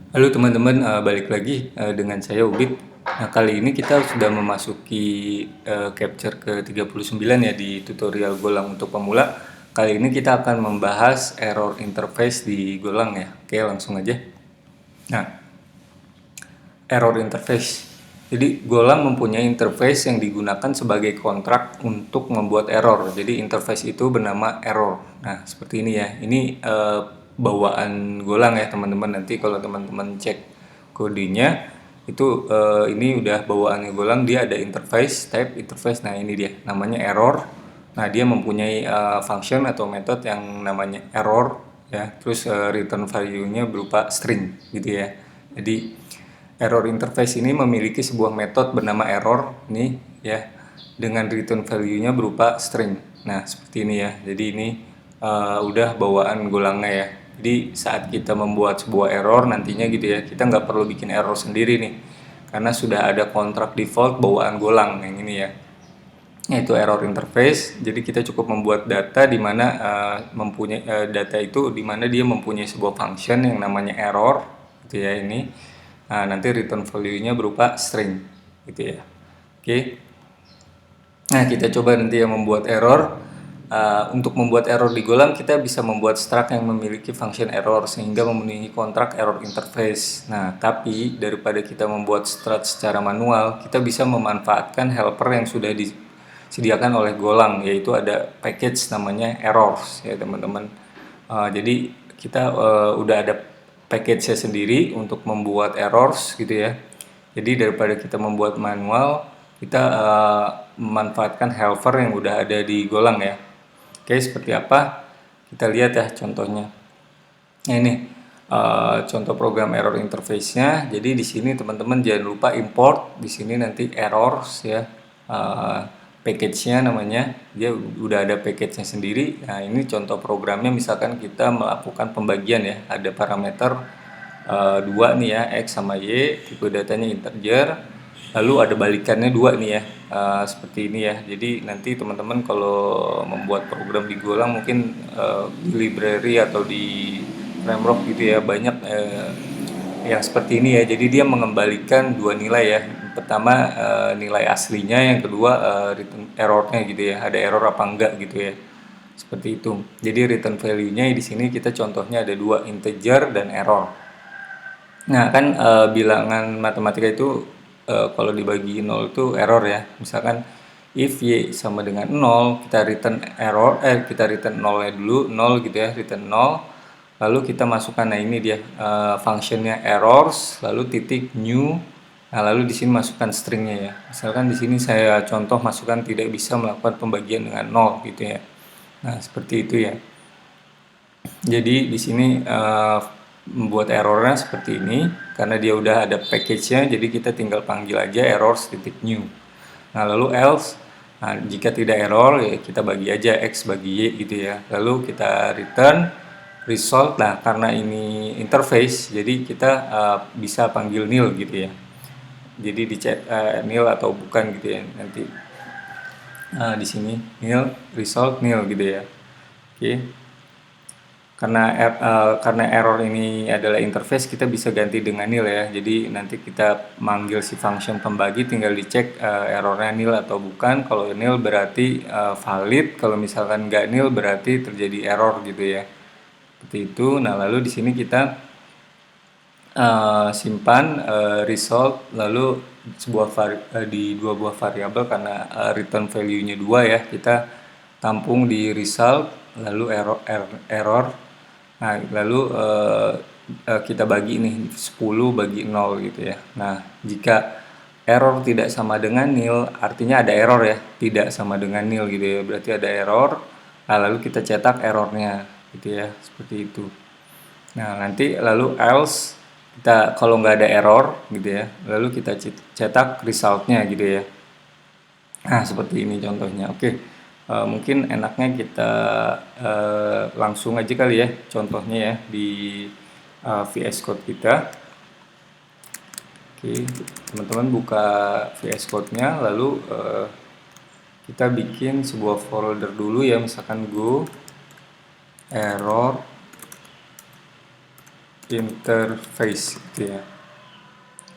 Halo teman-teman, balik lagi dengan saya Ubid. Nah, kali ini kita sudah memasuki capture ke-39 ya di tutorial Golang untuk pemula. Kali ini kita akan membahas error interface di Golang ya. Oke, langsung aja. Nah, error interface. Jadi Golang mempunyai interface yang digunakan sebagai kontrak untuk membuat error. Jadi interface itu bernama error. Nah, seperti ini ya. Ini bawaan Golang ya teman-teman. Nanti kalau teman-teman cek kodenya itu ini udah bawaannya Golang, dia ada interface, type interface. Nah, ini dia namanya error. Nah, dia mempunyai function atau metode yang namanya error ya. Terus return value-nya berupa string gitu ya. Jadi error interface ini memiliki sebuah metode bernama error nih ya, dengan return value-nya berupa string. Nah, seperti ini ya. Jadi ini udah bawaan Golangnya ya. Jadi saat kita membuat sebuah error nantinya gitu ya, kita nggak perlu bikin error sendiri nih. Karena sudah ada kontrak default bawaan Golang yang ini ya. Yaitu error interface. Jadi kita cukup membuat data di mana mempunyai data itu di mana dia mempunyai sebuah function yang namanya error gitu ya ini. Nah, nanti return value-nya berupa string gitu ya. Oke. Nah, kita coba nanti yang membuat error. Untuk membuat error di Golang kita bisa membuat struct yang memiliki function error sehingga memenuhi kontrak error interface. Nah, tapi daripada kita membuat struct secara manual, kita bisa memanfaatkan helper yang sudah disediakan oleh Golang, yaitu ada package namanya errors ya teman-teman. Jadi kita udah ada package-nya sendiri untuk membuat errors gitu ya. Jadi daripada kita membuat manual, kita memanfaatkan helper yang udah ada di Golang ya. Oke, seperti apa? Kita lihat ya contohnya. Nah, ini contoh program error interface-nya. Jadi di sini teman-teman jangan lupa import. Di sini nanti errors ya. Package-nya namanya. Dia udah ada package-nya sendiri. Nah, ini contoh programnya misalkan kita melakukan pembagian ya. Ada parameter dua nih ya, X sama Y, tipe datanya integer. Lalu ada balikannya dua nih ya, seperti ini ya. Jadi nanti teman-teman kalau membuat program di Golang mungkin di library atau di framework gitu ya banyak yang seperti ini ya. Jadi dia mengembalikan dua nilai ya. Pertama nilai aslinya, yang kedua return errornya gitu ya. Ada error apa enggak gitu ya. Seperti itu. Jadi return value-nya di sini kita contohnya ada dua, integer dan error. Nah, kan bilangan matematika itu kalau dibagi 0 itu error ya. Misalkan if y sama dengan 0, kita return error kita return 0-nya dulu, 0 gitu ya, return 0. Lalu kita masukkan, nah ini dia functionnya errors, lalu titik new. Nah, lalu di sini masukkan stringnya ya. Misalkan di sini saya contoh masukkan tidak bisa melakukan pembagian dengan 0 gitu ya. Nah, seperti itu ya. Jadi di sini membuat errornya seperti ini karena dia udah ada package-nya, jadi kita tinggal panggil aja errors titik new. Nah, lalu else, nah, jika tidak error ya kita bagi aja X bagi Y gitu ya. Lalu kita return result. Nah, karena ini interface jadi kita bisa panggil nil gitu ya. Jadi di chat nil atau bukan gitu ya nanti. Di sini nil result nil gitu ya. Oke. Karena error ini adalah interface, kita bisa ganti dengan nil ya. Jadi nanti kita manggil si function pembagi, tinggal dicek errornya nil atau bukan. Kalau nil berarti valid, kalau misalkan nggak nil berarti terjadi error gitu ya. Seperti itu. Nah, lalu di sini kita simpan result, lalu di dua buah variabel karena return value-nya 2 ya. Kita tampung di result, lalu error. Nah, lalu kita bagi nih 10 bagi 0 gitu ya. Nah, jika error tidak sama dengan nil, artinya ada error ya, tidak sama dengan nil gitu ya. Berarti ada error. Nah, lalu kita cetak errornya gitu ya, seperti itu. Nah, nanti lalu else, kita kalau nggak ada error gitu ya, lalu kita cetak resultnya gitu ya. Nah, seperti ini contohnya. Oke, mungkin enaknya kita langsung aja kali ya contohnya ya di VS Code kita. Oke, teman-teman buka VS Code-nya, lalu kita bikin sebuah folder dulu ya, misalkan go error interface gitu ya.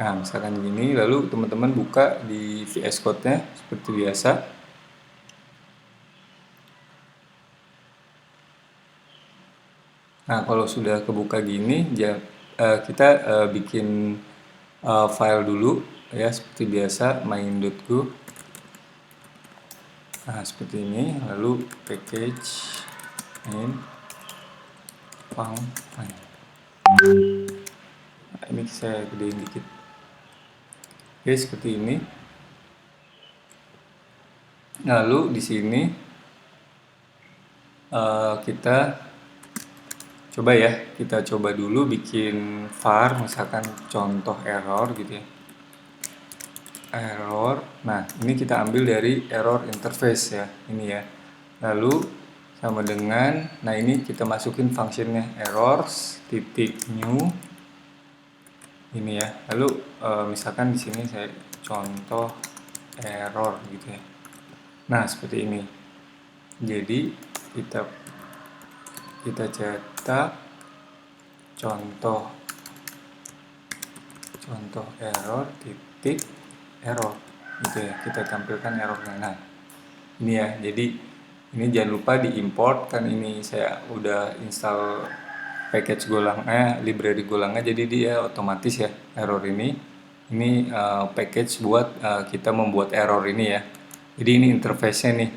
Nah, misalkan gini, lalu teman-teman buka di VS Code-nya seperti biasa. Nah, kalau sudah kebuka gini, kita bikin file dulu ya, seperti biasa main.go. Nah, seperti ini, lalu package main main. Nah, ini saya gedein dikit. Oke, seperti ini. Lalu di sini kita coba ya, kita coba dulu bikin var, misalkan contoh error gitu ya. Error. Nah, ini kita ambil dari error interface ya, ini ya. Lalu sama dengan, nah ini kita masukin functionnya errors titik new ini ya. Lalu misalkan di sini saya contoh error gitu ya. Nah, seperti ini. Jadi kita cetak contoh error titik error gitu ya, kita tampilkan errornya. Nah, ini ya, jadi ini jangan lupa diimport, kan ini saya udah install package Golangnya, library Golangnya, jadi dia otomatis ya error ini package buat kita membuat error ini ya. Jadi ini interface-nya nih.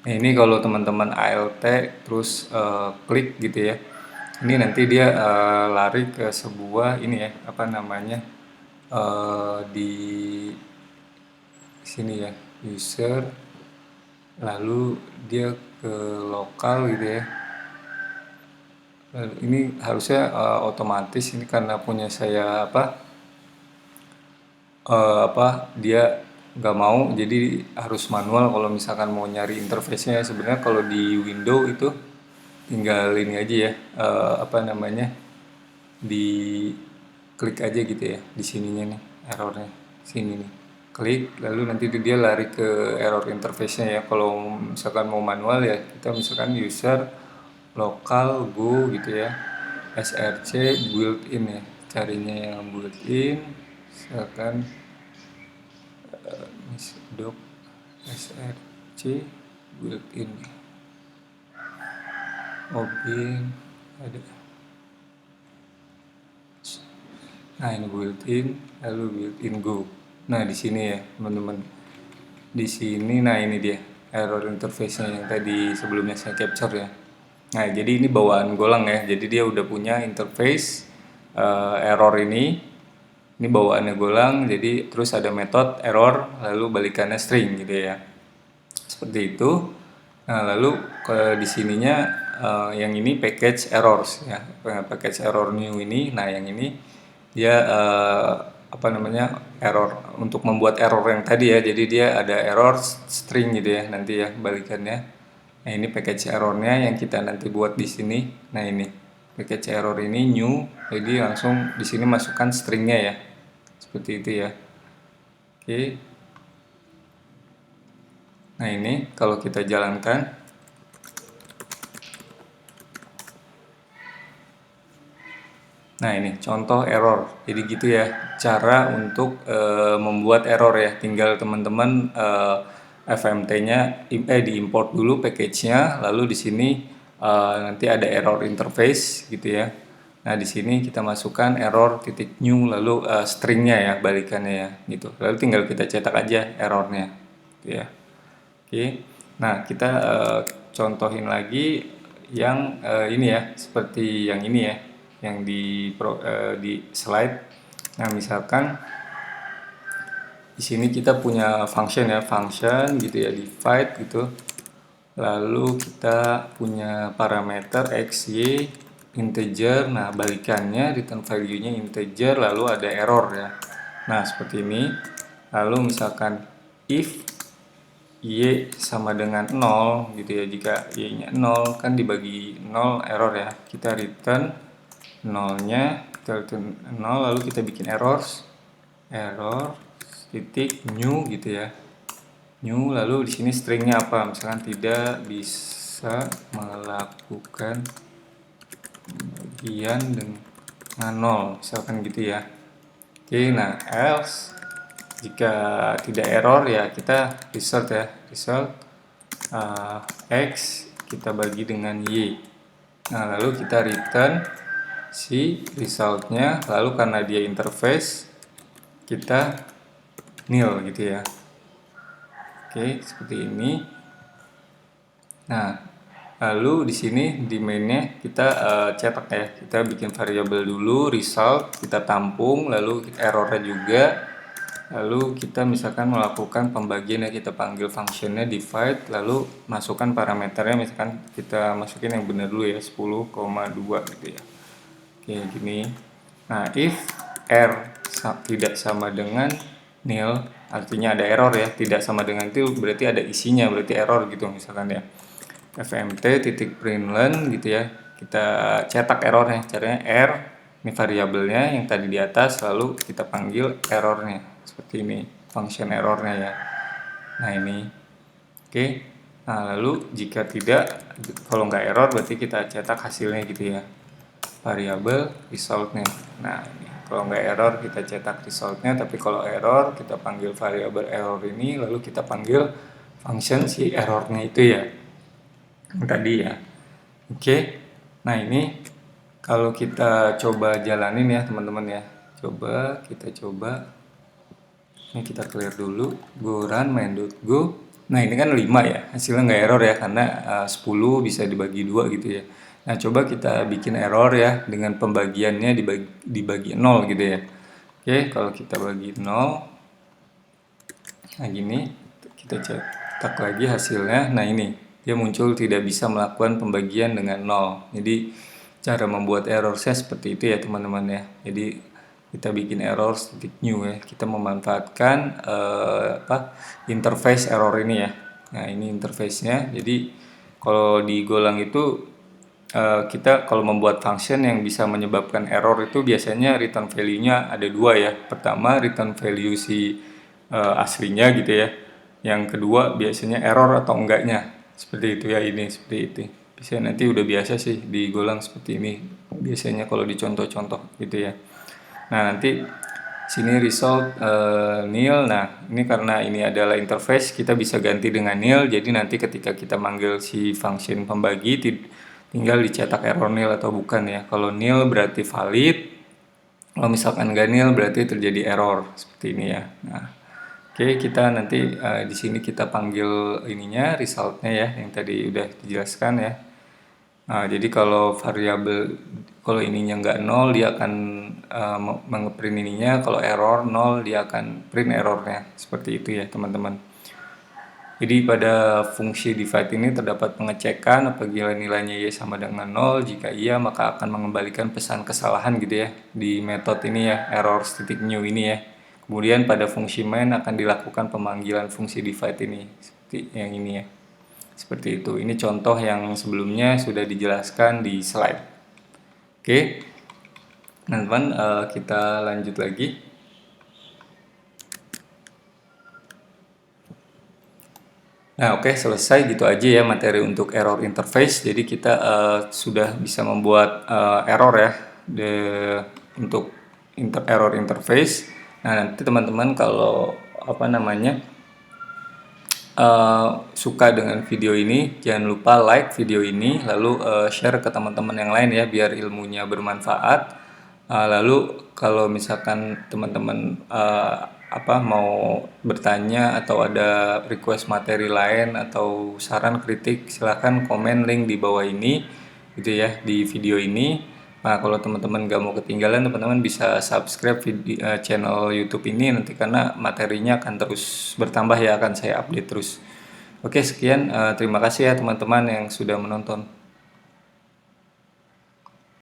Nah, ini kalau teman-teman alt terus klik gitu ya, ini nanti dia lari ke sebuah ini ya, apa namanya, di sini ya, user, lalu dia ke lokal gitu ya. Lalu ini harusnya otomatis, ini karena punya saya dia nggak mau, jadi harus manual kalau misalkan mau nyari interface-nya. Sebenarnya kalau di Windows itu tinggal ini aja ya, apa namanya, di klik aja gitu ya, di sininya nih errornya, sini nih klik, lalu nanti dia lari ke error interface-nya ya. Kalau misalkan mau manual ya, kita misalkan user lokal go gitu ya, src built-in ya, carinya yang built-in, misalkan doc src built-in, open ada. Nah, ini built-in, lalu built-in go. Nah, di sini ya, teman-teman. Di sini, nah ini dia error interface-nya yang tadi sebelumnya saya capture ya. Nah, jadi ini bawaan Golang ya. Jadi dia udah punya interface error ini. Ini bawaannya Golang. Jadi terus ada metode error, lalu balikannya string gitu ya. Seperti itu. Nah, lalu di sininya yang ini package errors ya. Package error new ini. Nah, yang ini dia apa namanya, error untuk membuat error yang tadi ya. Jadi dia ada error string gitu ya nanti ya balikannya. Nah, ini package errornya yang kita nanti buat di sini. Nah, ini package error ini new, jadi langsung di sini masukkan stringnya ya, seperti itu ya. Oke. Nah, ini kalau kita jalankan, nah ini contoh error. Jadi gitu ya cara untuk membuat error ya. Tinggal teman-teman FMT-nya diimport dulu package-nya, lalu di sini nanti ada error interface gitu ya. Nah, di sini kita masukkan error titik new, lalu stringnya ya, balikannya ya gitu. Lalu tinggal kita cetak aja errornya gitu ya. Oke. Nah, kita contohin lagi yang ini ya, seperti yang ini ya, yang di slide. Nah, misalkan di sini kita punya function ya, function gitu ya, divide gitu. Lalu kita punya parameter x, y, integer. Nah, balikannya return value-nya integer, lalu ada error ya. Nah, seperti ini. Lalu misalkan if y sama dengan 0 gitu ya, jika y nya 0 kan dibagi 0 error ya, kita return 0 nya, kita return 0, lalu kita bikin error titik new gitu ya, new, lalu di sini stringnya apa, misalkan tidak bisa melakukan bagian dengan 0 misalkan gitu ya. Oke, nah else jika tidak error ya kita result ya, result X kita bagi dengan Y. Nah lalu kita return si resultnya, lalu karena dia interface kita nil gitu ya. Oke, seperti ini. Nah lalu di sini di mainnya kita cetak ya, kita bikin variabel dulu result, kita tampung, lalu errornya juga. Lalu kita misalkan melakukan pembagian ya, kita panggil functionnya divide, lalu masukkan parameternya, misalkan kita masukin yang benar dulu ya, 10,2 gitu ya. Oke gini. Nah if r tidak sama dengan nil, artinya ada error ya, tidak sama dengan itu berarti ada isinya, berarti error gitu misalkan ya. fmt.println gitu ya, kita cetak errornya. Caranya r, ini variabelnya yang tadi di atas, lalu kita panggil errornya seperti ini, function errornya ya. Nah ini oke. Nah lalu jika tidak, kalau nggak error berarti kita cetak hasilnya gitu ya, variabel resultnya. Nah ini kalau nggak error kita cetak resultnya, tapi kalau error kita panggil variabel error ini, lalu kita panggil function si errornya itu ya, yang tadi ya. Oke. Nah ini kalau kita coba jalanin ya teman-teman ya, kita coba ini, kita clear dulu, go run main.go. Nah ini kan 5 ya, hasilnya nggak error ya, karena 10 bisa dibagi 2 gitu ya. Nah coba kita bikin error ya, dengan pembagiannya dibagi 0 gitu ya. Oke, kalau kita bagi 0, nah gini, kita cetak lagi hasilnya. Nah ini, dia muncul tidak bisa melakukan pembagian dengan 0. Jadi cara membuat error saya seperti itu ya teman-teman ya. Jadi kita bikin error static new ya, kita memanfaatkan interface error ini ya. Nah ini interface-nya. Jadi kalau di Golang itu kita kalau membuat function yang bisa menyebabkan error itu biasanya return value-nya ada 2 ya. Pertama return value si aslinya gitu ya. Yang kedua biasanya error atau enggaknya, seperti itu ya. Ini seperti itu biasanya, nanti udah biasa sih di Golang seperti ini biasanya kalau dicontoh-contoh gitu ya. Nah nanti sini result nil. Nah ini karena ini adalah interface, kita bisa ganti dengan nil. Jadi nanti ketika kita manggil si function pembagi tinggal dicetak error nil atau bukan ya. Kalau nil berarti valid, kalau misalkan nggak nil berarti terjadi error, seperti ini ya. Nah oke, kita nanti di sini kita panggil ininya resultnya ya, yang tadi udah dijelaskan ya. Nah, jadi kalau variabel, kalau ininya nggak 0 dia akan mengeprint ininya, kalau error 0 dia akan print errornya, seperti itu ya teman-teman. Jadi pada fungsi divide ini terdapat pengecekan apabila nilainya y sama dengan 0, jika iya maka akan mengembalikan pesan kesalahan gitu ya di metode ini ya, error static new ini ya. Kemudian pada fungsi main akan dilakukan pemanggilan fungsi divide ini, seperti yang ini ya. Seperti itu. Ini contoh yang sebelumnya sudah dijelaskan di slide. Oke, teman-teman, kita lanjut lagi. Nah, oke, selesai gitu aja ya materi untuk error interface. Jadi kita sudah bisa membuat error ya untuk error interface. Nah, nanti teman-teman kalau suka dengan video ini, jangan lupa like video ini, lalu share ke teman-teman yang lain ya, biar ilmunya bermanfaat. Lalu kalau misalkan teman-teman mau bertanya atau ada request materi lain atau saran kritik, silahkan komen link di bawah ini gitu ya, di video ini. Nah, kalau teman-teman gak mau ketinggalan, teman-teman bisa subscribe channel YouTube ini nanti, karena materinya akan terus bertambah ya, akan saya update terus. Oke, sekian. Terima kasih ya teman-teman yang sudah menonton.